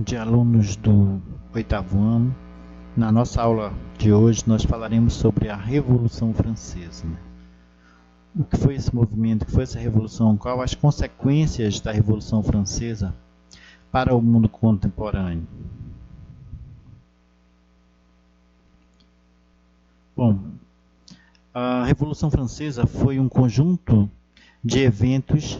dia, alunos do oitavo ano. Na nossa aula de hoje, nós falaremos sobre a Revolução Francesa. O que foi esse movimento, o que foi essa revolução, quais as consequências da Revolução Francesa para o mundo contemporâneo. Bom, a Revolução Francesa foi um conjunto de eventos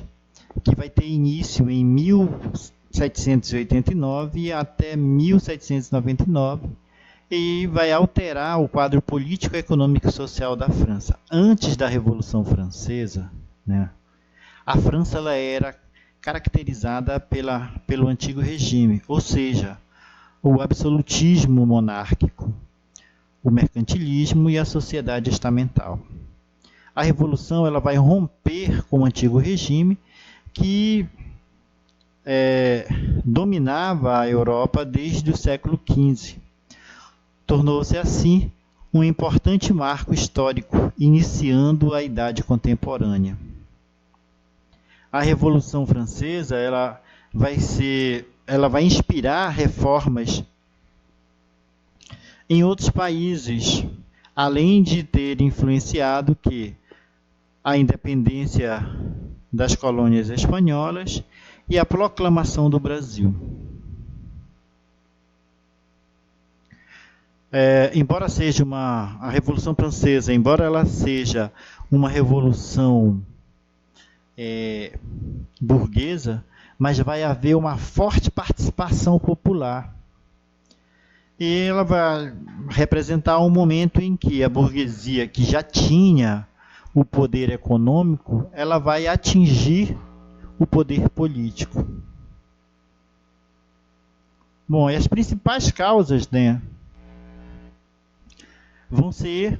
que vai ter início em 1789 até 1799 e vai alterar o quadro político, econômico e social da França. Antes da Revolução Francesa, a França ela era caracterizada pelo antigo regime, ou seja, o absolutismo monárquico, o mercantilismo e a sociedade estamental. A Revolução ela vai romper com o antigo regime que dominava a Europa desde o século XV. Tornou-se assim um importante marco histórico, iniciando a Idade Contemporânea. A Revolução Francesa ela vai inspirar reformas em outros países, além de ter influenciado a independência das colônias espanholas e a proclamação do Brasil. A Revolução Francesa, embora ela seja uma revolução burguesa, mas vai haver uma forte participação popular. E ela vai representar um momento em que a burguesia, que já tinha o poder econômico, ela vai atingir o poder político. Bom, e as principais causas, vão ser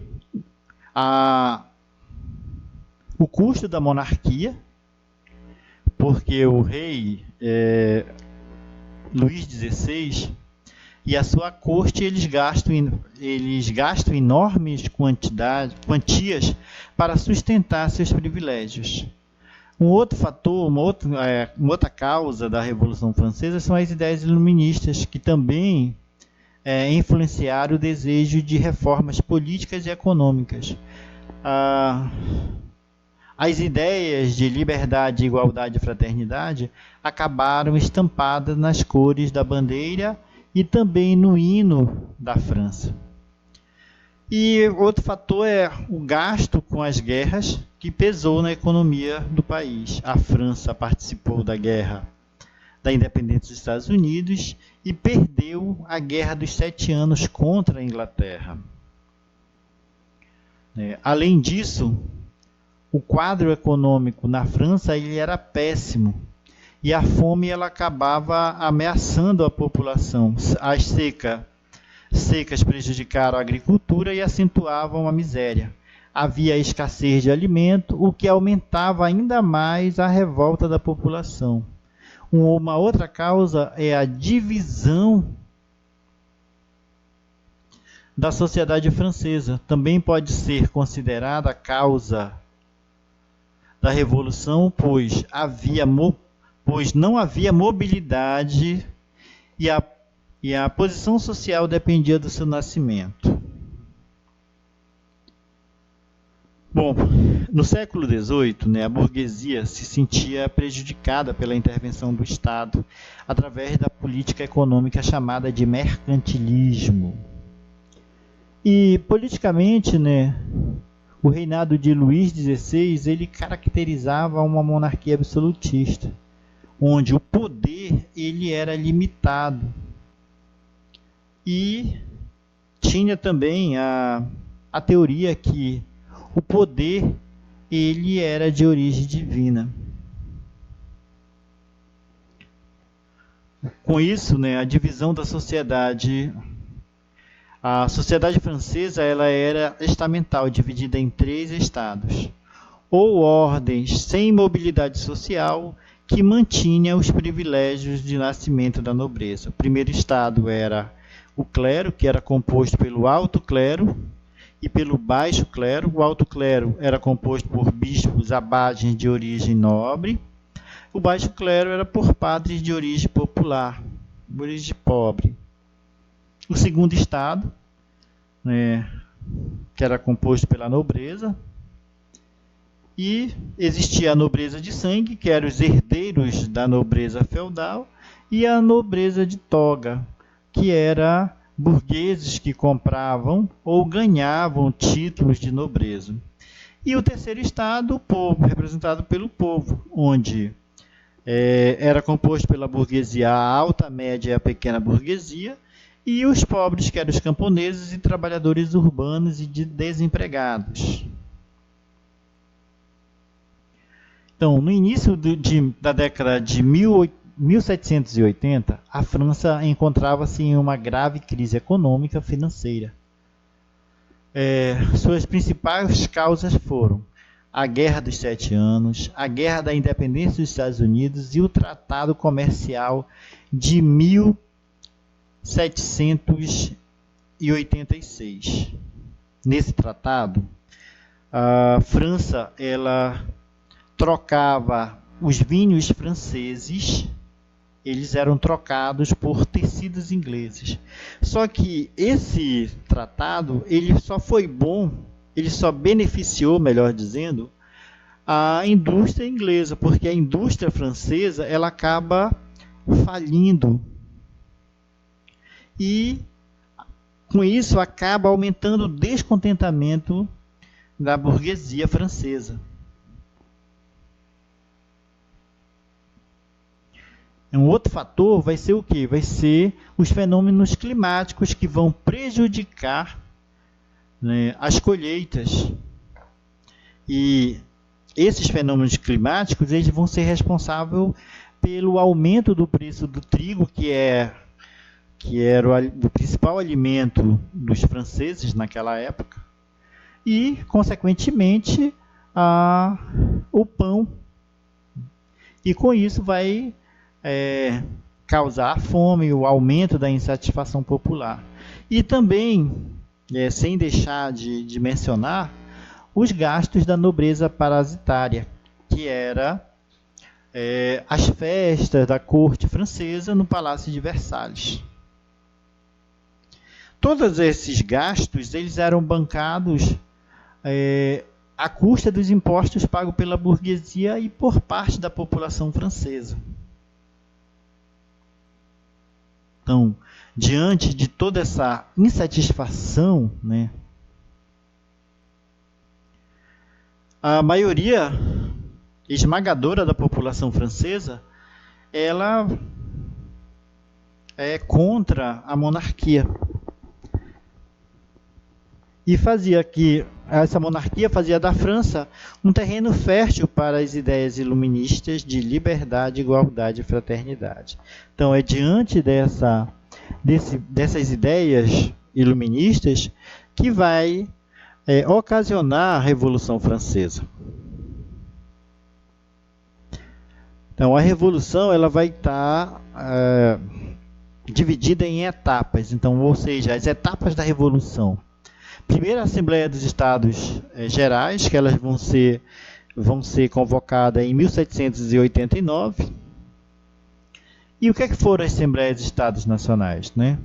o custo da monarquia, porque o rei Luís XVI e a sua corte eles gastam enormes quantias para sustentar seus privilégios. Um outro fator, uma outra causa da Revolução Francesa são as ideias iluministas, que também influenciaram o desejo de reformas políticas e econômicas. As ideias de liberdade, igualdade e fraternidade acabaram estampadas nas cores da bandeira e também no hino da França. E outro fator é o gasto com as guerras, que pesou na economia do país. A França participou da guerra da independência dos Estados Unidos e perdeu a Guerra dos 7 Anos contra a Inglaterra. Além disso, o quadro econômico na França ele era péssimo e a fome ela acabava ameaçando a população. As secas prejudicaram a agricultura e acentuavam a miséria. Havia escassez de alimento, o que aumentava ainda mais a revolta da população. Uma outra causa é a divisão da sociedade francesa. Também pode ser considerada a causa da Revolução, pois não havia mobilidade e a posição social dependia do seu nascimento. Bom, no século XVIII, a burguesia se sentia prejudicada pela intervenção do Estado através da política econômica chamada de mercantilismo. E, politicamente, o reinado de Luís XVI ele caracterizava uma monarquia absolutista, onde o poder ele era limitado. E tinha também a teoria que o poder ele era de origem divina. Com isso, a divisão da sociedade, a sociedade francesa ela era estamental, dividida em 3 estados, ou ordens sem mobilidade social que mantinha os privilégios de nascimento da nobreza. O primeiro estado era o clero, que era composto pelo alto clero e pelo baixo clero. O alto clero era composto por bispos abades de origem nobre. O baixo clero era por padres de origem popular. burguesia pobre. O segundo estado, né, que era composto pela nobreza, e existia a nobreza de sangue, que eram os herdeiros da nobreza feudal, e a nobreza de toga, que era burgueses que compravam ou ganhavam títulos de nobreza. E o terceiro estado, o povo, representado pelo povo, onde era composto pela burguesia alta, média e a pequena burguesia, e os pobres, que eram os camponeses e trabalhadores urbanos e desempregados. Então, no início da década de 1780, a França encontrava-se em uma grave crise econômica financeira. Suas principais causas foram a Guerra dos 7 Anos, a Guerra da Independência dos Estados Unidos e o Tratado Comercial de 1786. Nesse tratado, a França trocava os vinhos franceses, eles eram trocados por tecidos ingleses. Só que esse tratado, ele só foi bom, ele só beneficiou, melhor dizendo, a indústria inglesa, porque a indústria francesa ela acaba falindo. E com isso acaba aumentando o descontentamento da burguesia francesa. Um outro fator vai ser o quê? Vai ser os fenômenos climáticos que vão prejudicar, né, as colheitas. E esses fenômenos climáticos eles vão ser responsáveis pelo aumento do preço do trigo, que era o principal alimento dos franceses naquela época, e, consequentemente, o pão. E com isso vai causar a fome, o aumento da insatisfação popular. E também, sem deixar de mencionar, os gastos da nobreza parasitária, que era as festas da corte francesa no Palácio de Versalhes. Todos esses gastos eles eram bancados à custa dos impostos pagos pela burguesia e por parte da população francesa. Então, diante de toda essa insatisfação, né, a maioria esmagadora da população francesa ela é contra a monarquia. E essa monarquia fazia da França um terreno fértil para as ideias iluministas de liberdade, igualdade e fraternidade. Então, é diante dessas ideias iluministas que vai ocasionar a Revolução Francesa. Então, a Revolução ela vai estar dividida em etapas. Então, ou seja, as etapas da Revolução. Primeiro, a Assembleia dos Estados Gerais, que elas vão ser convocadas em 1789. E o que foram as Assembleias dos Estados Nacionais, né?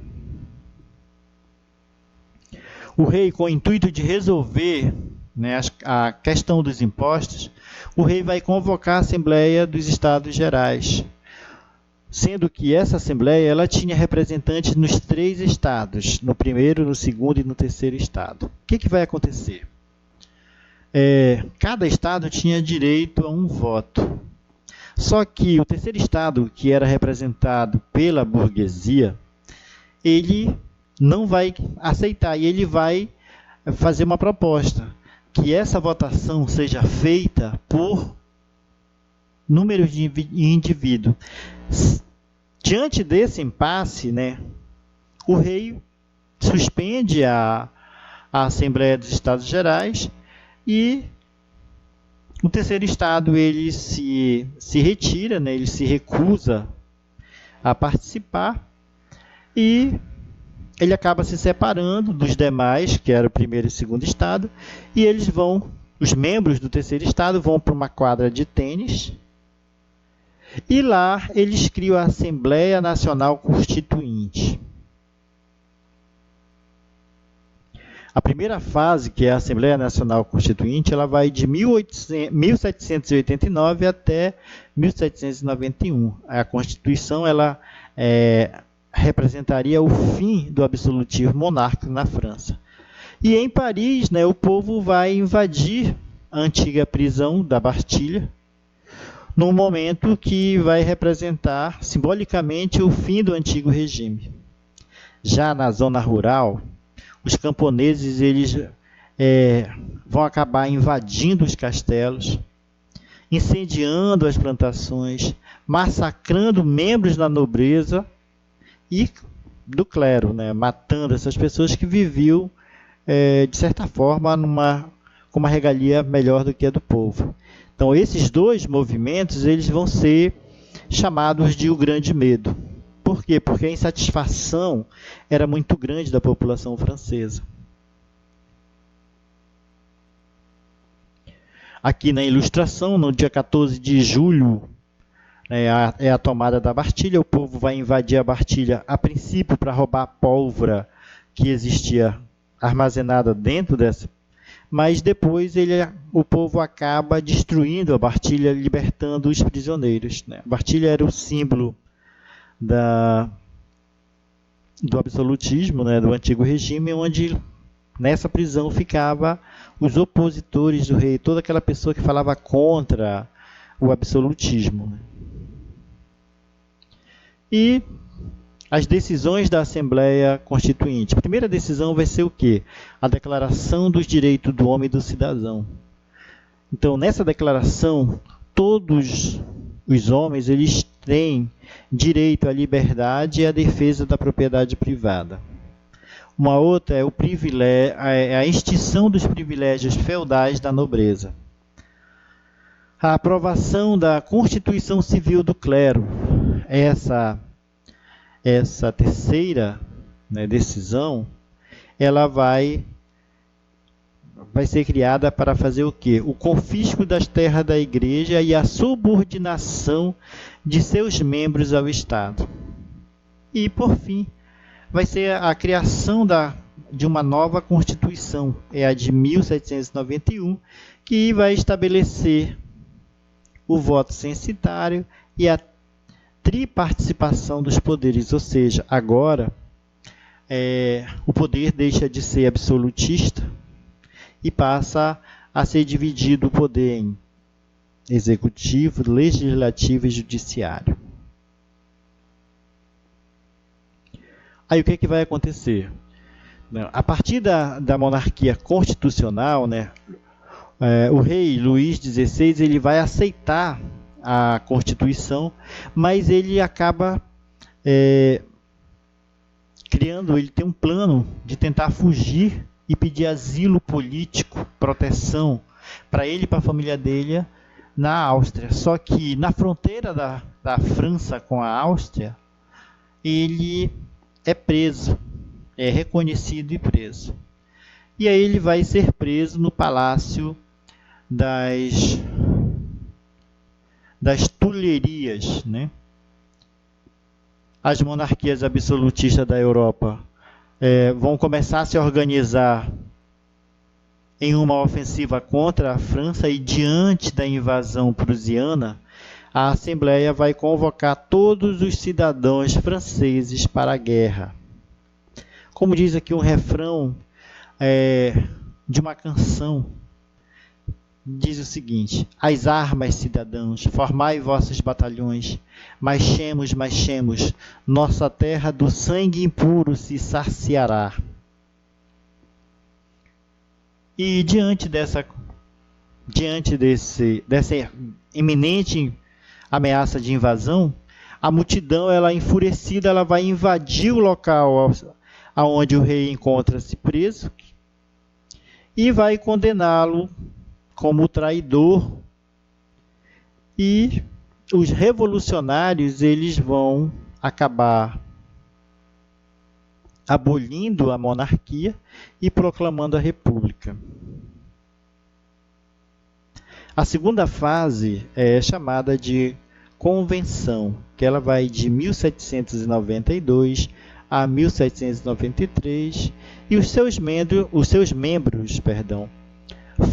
O rei, com o intuito de resolver, né, a questão dos impostos, o rei vai convocar a Assembleia dos Estados Gerais, sendo que essa Assembleia ela tinha representantes nos 3 estados, no primeiro, no segundo e no terceiro estado. O que vai acontecer? Cada estado tinha direito a um voto. Só que o terceiro estado, que era representado pela burguesia, ele não vai aceitar e ele vai fazer uma proposta que essa votação seja feita por números de indivíduos. Diante desse impasse, né, o rei suspende a Assembleia dos Estados Gerais e o terceiro estado ele se retira, né, ele se recusa a participar e ele acaba se separando dos demais, que era o primeiro e segundo estado, e os membros do terceiro estado vão para uma quadra de tênis E lá eles criam a Assembleia Nacional Constituinte. A primeira fase, que é a Assembleia Nacional Constituinte, ela vai de 1789 até 1791. A Constituição ela representaria o fim do absolutismo monárquico na França. E em Paris, né, o povo vai invadir a antiga prisão da Bastilha, num momento que vai representar simbolicamente o fim do antigo regime. Já na zona rural, os camponeses eles vão acabar invadindo os castelos, incendiando as plantações, massacrando membros da nobreza e do clero, né? Matando essas pessoas que viviam, de certa forma, com uma regalia melhor do que a do povo. Então, esses dois movimentos eles vão ser chamados de o Grande Medo. Por quê? Porque a insatisfação era muito grande da população francesa. Aqui na ilustração, no dia 14 de julho, é a tomada da Bastilha. O povo vai invadir a Bastilha, a princípio, para roubar a pólvora que existia armazenada dentro dessa. Mas depois o povo acaba destruindo a Bastilha, libertando os prisioneiros. A Bastilha era o símbolo do absolutismo, do antigo regime, onde nessa prisão ficava os opositores do rei, toda aquela pessoa que falava contra o absolutismo. E as decisões da Assembleia Constituinte. A primeira decisão vai ser o quê? A Declaração dos Direitos do Homem e do Cidadão. Então, nessa declaração, todos os homens eles têm direito à liberdade e à defesa da propriedade privada. Uma outra é o privilégio, a extinção dos privilégios feudais da nobreza. A aprovação da Constituição Civil do Clero. Essa terceira decisão, ela vai ser criada para fazer o quê? O confisco das terras da igreja e a subordinação de seus membros ao Estado. E, por fim, vai ser a criação de uma nova Constituição, é a de 1791, que vai estabelecer o voto censitário e a triparticipação dos poderes, ou seja, agora o poder deixa de ser absolutista e passa a ser dividido o poder em executivo, legislativo e judiciário. Aí o que vai acontecer? A partir da monarquia constitucional, o rei Luís XVI ele vai aceitar a Constituição, mas ele acaba ele tem um plano de tentar fugir e pedir asilo político, proteção, para ele e para a família dele na Áustria. Só que na fronteira da França com a Áustria, ele é preso, é reconhecido e preso. E aí ele vai ser preso no Palácio das Tulherias, As monarquias absolutistas da Europa vão começar a se organizar em uma ofensiva contra a França e diante da invasão prussiana, a Assembleia vai convocar todos os cidadãos franceses para a guerra. Como diz aqui um refrão de uma canção, diz o seguinte: as armas, cidadãos, formai vossos batalhões, marchemos, marchemos, nossa terra do sangue impuro se saciará. E diante dessa iminente ameaça de invasão, a multidão, ela enfurecida, ela vai invadir o local aonde o rei encontra-se preso e vai condená-lo como traidor. E os revolucionários eles vão acabar abolindo a monarquia e proclamando a república. A segunda fase é chamada de convenção, que ela vai de 1792 a 1793, e os seus membros,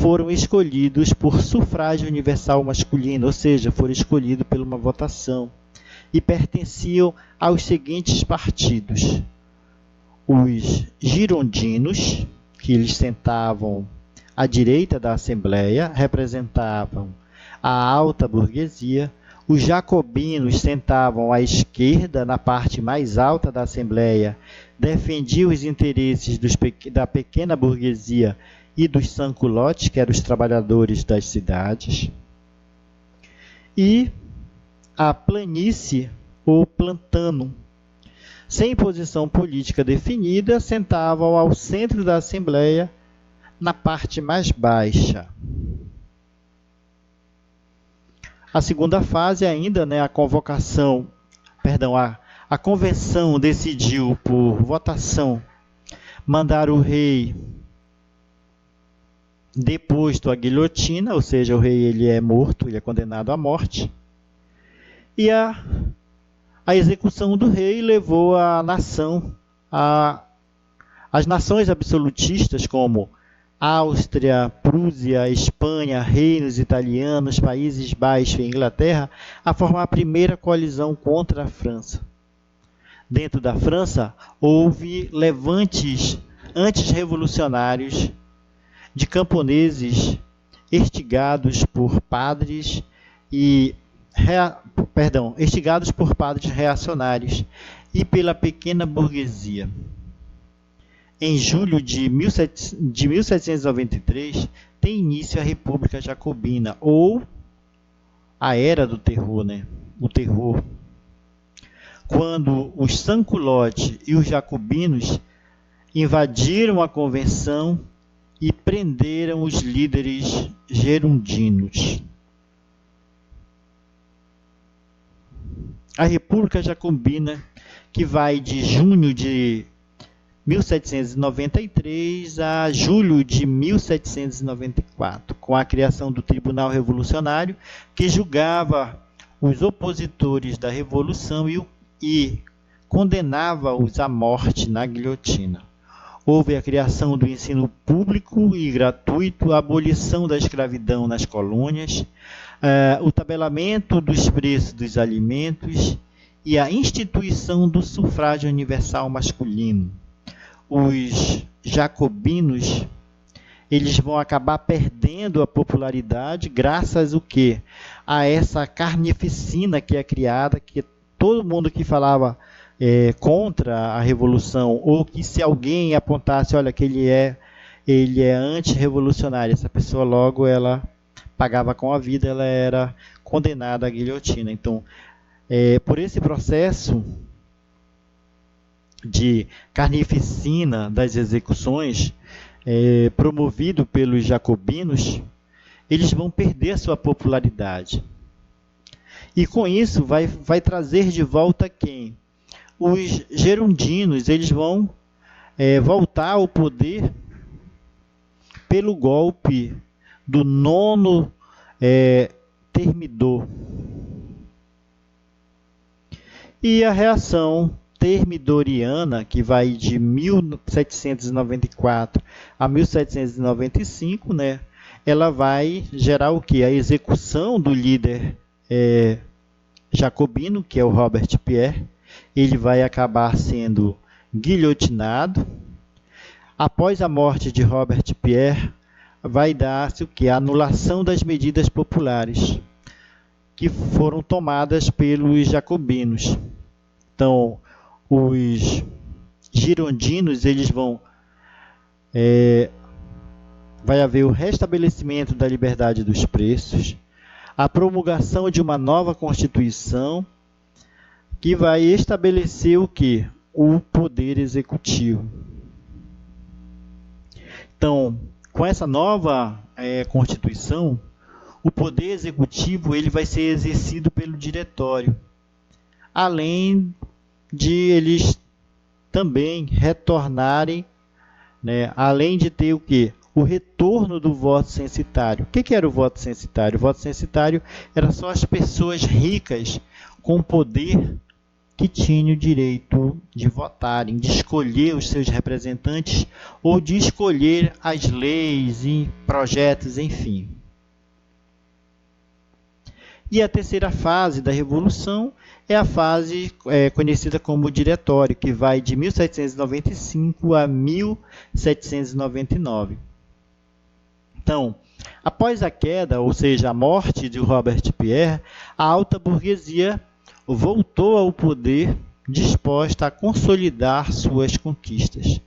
foram escolhidos por sufrágio universal masculino, ou seja, foram escolhidos por uma votação, e pertenciam aos seguintes partidos: os girondinos, que eles sentavam à direita da Assembleia, representavam a alta burguesia; os jacobinos sentavam à esquerda, na parte mais alta da Assembleia, defendiam os interesses da pequena burguesia e dos sans-culottes, que eram os trabalhadores das cidades; e a planície ou plantano, sem posição política definida, sentavam ao centro da Assembleia, na parte mais baixa. A segunda fase ainda, a convenção decidiu por votação mandar o rei deposto à guilhotina, ou seja, o rei ele é morto, ele é condenado à morte. E a execução do rei levou a nação, as nações absolutistas como Áustria, Prússia, Espanha, reinos italianos, Países Baixos e Inglaterra, a formar a primeira coalizão contra a França. Dentro da França, houve levantes antirrevolucionários de camponeses instigados por padres reacionários e pela pequena burguesia. Em julho de 1793, tem início a República Jacobina, ou a Era do Terror, o terror, quando os sans-culottes e os jacobinos invadiram a convenção e prenderam os líderes girondinos. A República Jacobina, que vai de junho de 1793 a julho de 1794, com a criação do Tribunal Revolucionário, que julgava os opositores da Revolução e condenava-os à morte na guilhotina. Houve a criação do ensino público e gratuito, a abolição da escravidão nas colônias, o tabelamento dos preços dos alimentos e a instituição do sufrágio universal masculino. Os jacobinos, eles vão acabar perdendo a popularidade graças ao quê? A essa carnificina que é criada, que todo mundo que falava contra a revolução, ou que se alguém apontasse, olha, que ele é antirrevolucionário, essa pessoa logo ela pagava com a vida, ela era condenada à guilhotina. Então, por esse processo de carnificina das execuções, promovido pelos jacobinos, eles vão perder a sua popularidade. E com isso vai trazer de volta quem? Os girondinos, eles vão voltar ao poder pelo golpe do nono Thermidor. E a reação termidoriana, que vai de 1794 a 1795, ela vai gerar o quê? A execução do líder jacobino, que é o Robespierre. Ele vai acabar sendo guilhotinado. Após a morte de Robespierre, vai dar-se o quê? A anulação das medidas populares que foram tomadas pelos jacobinos. Então, os girondinos, eles vai haver o restabelecimento da liberdade dos preços, a promulgação de uma nova Constituição, que vai estabelecer o quê? O poder executivo. Então, com essa nova Constituição, o poder executivo ele vai ser exercido pelo diretório, além de eles também retornarem, além de ter o quê? o retorno do voto censitário. O que era o voto censitário? O voto censitário era só as pessoas ricas com poder que tinham o direito de votarem, de escolher os seus representantes ou de escolher as leis e projetos, enfim. E a terceira fase da Revolução é a fase conhecida como Diretório, que vai de 1795 a 1799. Então, após a queda, ou seja, a morte de Robespierre, a alta burguesia voltou ao poder disposta a consolidar suas conquistas.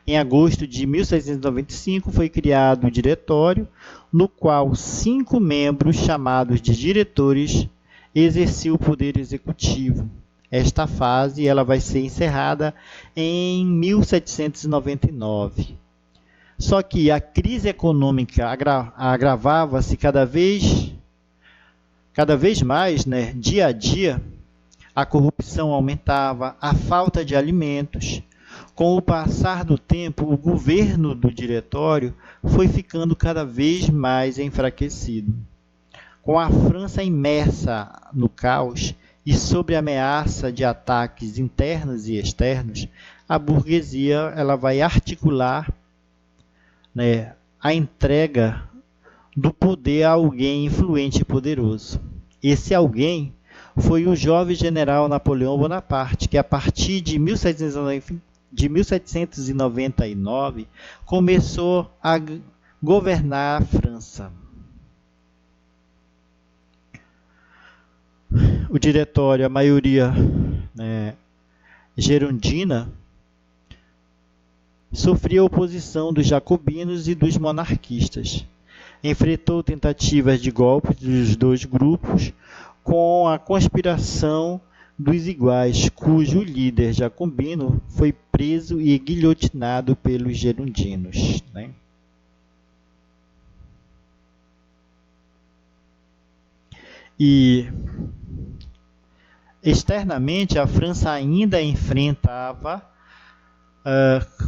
Em agosto de 1795 foi criado o Diretório, no qual 5 membros, chamados de diretores, exerciam o poder executivo. Esta fase ela vai ser encerrada em 1799. Só que a crise econômica agravava-se cada vez mais, né, dia a dia. A corrupção aumentava, a falta de alimentos. Com o passar do tempo, o governo do Diretório foi ficando cada vez mais enfraquecido. Com a França imersa no caos e sob ameaça de ataques internos e externos, a burguesia ela vai articular, né, a entrega do poder a alguém influente e poderoso. Esse alguém foi o jovem general Napoleão Bonaparte, que a partir de 1799 começou a governar a França. O Diretório, a maioria, né, gerundina, sofria oposição dos jacobinos e dos monarquistas. Enfrentou tentativas de golpe dos dois grupos com a conspiração dos iguais, cujo líder jacobino foi preso e guilhotinado pelos gerundinos, né? E externamente a França ainda enfrentava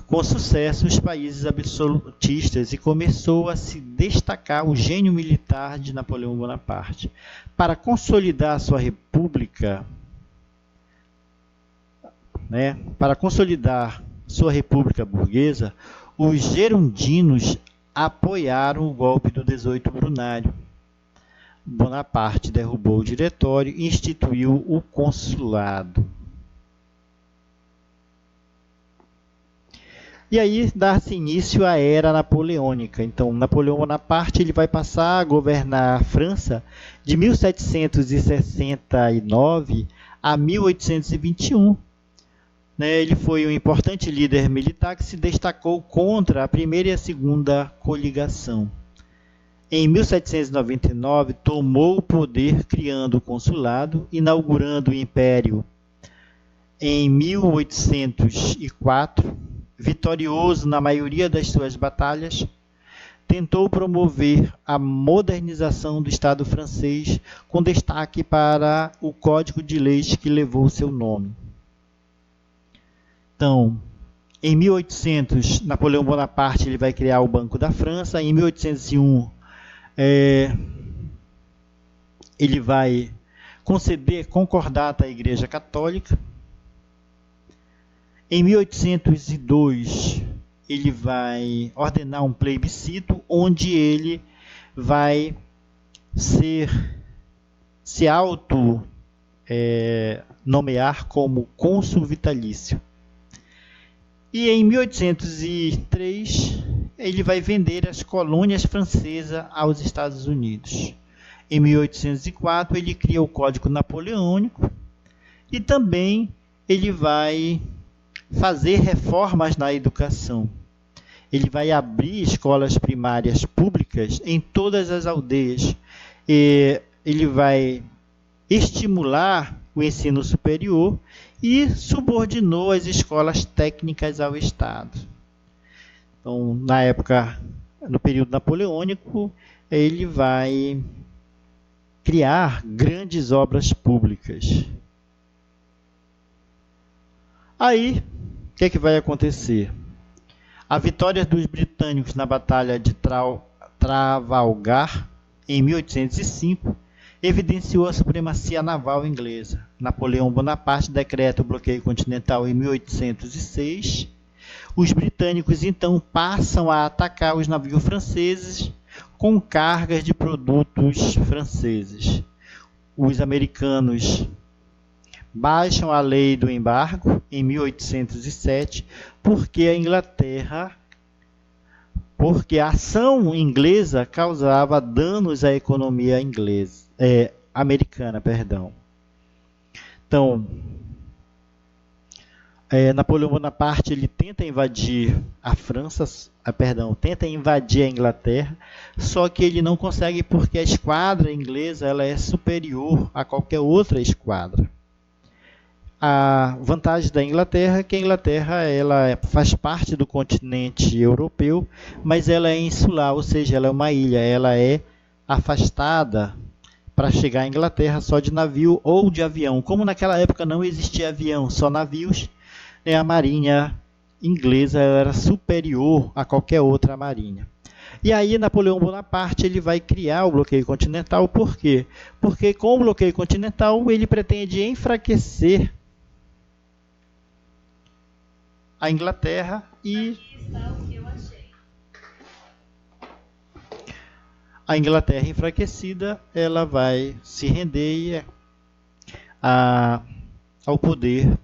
com sucesso os países absolutistas e começou a se destacar o gênio militar de Napoleão Bonaparte. Para consolidar sua república, burguesa, os gerundinos apoiaram o golpe do 18 Brumário. Bonaparte derrubou o Diretório e instituiu o consulado. E aí dá-se início à Era Napoleônica. Então, Napoleão Bonaparte ele vai passar a governar a França de 1769 a 1821. Ele foi um importante líder militar que se destacou contra a primeira e a segunda coligação. Em 1799, tomou o poder criando o consulado, inaugurando o Império. Em 1804, vitorioso na maioria das suas batalhas, tentou promover a modernização do Estado francês, com destaque para o Código de Leis que levou seu nome. Então, em 1800, Napoleão Bonaparte ele vai criar o Banco da França. Em 1801, ele vai conceder concordata à Igreja Católica. Em 1802, ele vai ordenar um plebiscito, onde ele vai se nomear como cônsul vitalício. E em 1803, ele vai vender as colônias francesas aos Estados Unidos. Em 1804, ele cria o Código Napoleônico e também ele vai fazer reformas na educação. Ele vai abrir escolas primárias públicas em todas as aldeias. Ele vai estimular o ensino superior e subordinou as escolas técnicas ao Estado. Então, na época, no período napoleônico, ele vai criar grandes obras públicas. Aí, o que vai acontecer? A vitória dos britânicos na Batalha de Trafalgar, em 1805, evidenciou a supremacia naval inglesa. Napoleão Bonaparte decreta o bloqueio continental em 1806. Os britânicos então passam a atacar os navios franceses com cargas de produtos franceses. Os americanos baixam a lei do embargo em 1807 porque a ação inglesa causava danos à economia americana, perdão. Então, Napoleão Bonaparte ele tenta invadir a França, tenta invadir a Inglaterra, só que ele não consegue porque a esquadra inglesa ela é superior a qualquer outra esquadra. A vantagem da Inglaterra é que a Inglaterra ela faz parte do continente europeu, mas ela é insular, ou seja, ela é uma ilha, ela é afastada para chegar à Inglaterra só de navio ou de avião. Como naquela época não existia avião, só navios, a marinha inglesa era superior a qualquer outra marinha. E aí Napoleão Bonaparte ele vai criar o bloqueio continental, por quê? Porque com o bloqueio continental ele pretende enfraquecer a Inglaterra e a Inglaterra enfraquecida ela vai se render ao poder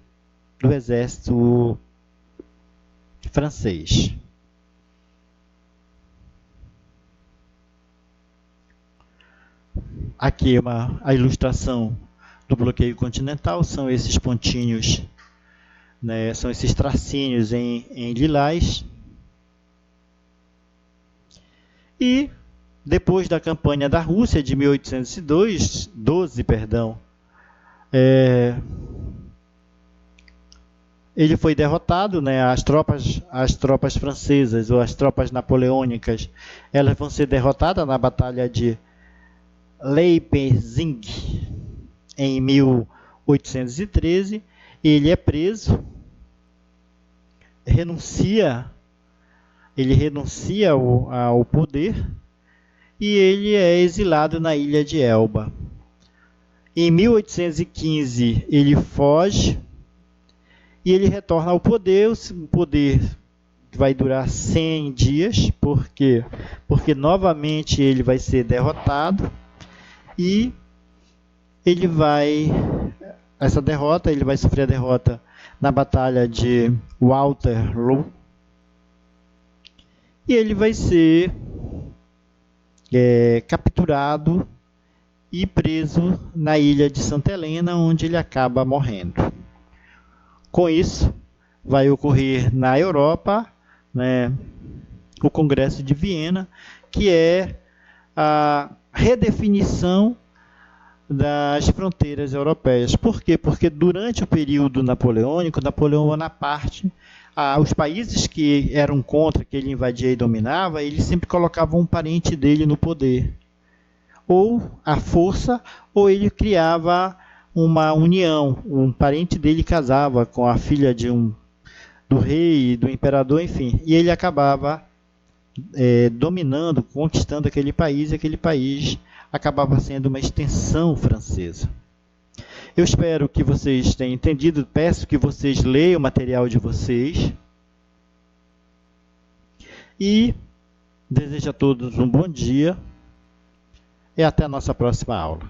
do exército francês. Aqui a ilustração do bloqueio continental, são esses pontinhos, né, são esses tracinhos em lilás. E depois da campanha da Rússia de 1812, ele foi derrotado, né? As tropas francesas ou as tropas napoleônicas, elas vão ser derrotadas na Batalha de Leipzig em 1813. Ele é preso, ele renuncia ao poder e ele é exilado na ilha de Elba. Em 1815 ele foge e ele retorna ao poder. O poder vai durar 100 dias, porque novamente ele vai ser derrotado e ele vai sofrer a derrota na Batalha de Waterloo e ele vai ser capturado e preso na ilha de Santa Helena, onde ele acaba morrendo. Com isso, vai ocorrer na Europa, né, o Congresso de Viena, que é a redefinição das fronteiras europeias. Por quê? Porque durante o período napoleônico, Napoleão Bonaparte, os países que eram contra, que ele invadia e dominava, ele sempre colocava um parente dele no poder. Ou à força, ou ele criava uma união. Um parente dele casava com a filha do rei, do imperador, enfim. E ele acabava dominando, conquistando aquele país, e aquele país acabava sendo uma extensão francesa. Eu espero que vocês tenham entendido, peço que vocês leiam o material de vocês e desejo a todos um bom dia e até a nossa próxima aula.